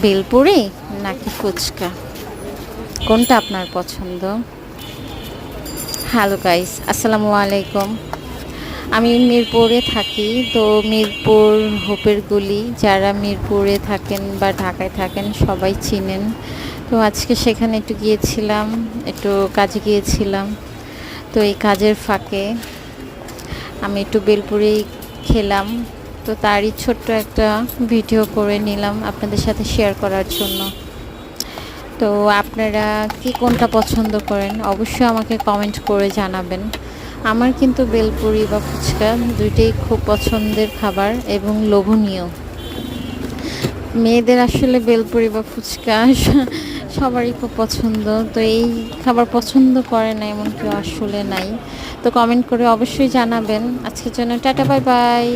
বেলপুরি নাকি ফুচকা, কোনটা আপনার পছন্দ? হ্যালো গাইস, আসসালামু আলাইকুম। আমি মিরপুরে থাকি। তো মিরপুর হোপের গলি, যারা মিরপুরে থাকেন বা ঢাকায় থাকেন সবাই চিনেন। তো আজকে সেখানে একটু গিয়েছিলাম, একটু কাজে গিয়েছিলাম। তো এই কাজের ফাঁকে আমি একটু বেলপুরি খেলাম। তো তারই ছোট্ট একটা ভিডিও করে নিলাম আপনাদের সাথে শেয়ার করার জন্য। তো আপনারা কি কোনটা পছন্দ করেন অবশ্যই আমাকে কমেন্ট করে জানাবেন। আমার কিন্তু বেলপুরি বা ফুচকা দুইটাই খুব পছন্দের খাবার এবং লোভনীয়। মেয়েদের আসলে বেলপুরি বা ফুচকা সবারই খুব পছন্দ। তো এই খাবার পছন্দ করে না এমন কেউ আসলে নাই। তো কমেন্ট করে অবশ্যই জানাবেন। আজকের জন্য টাটা, বাই বাই।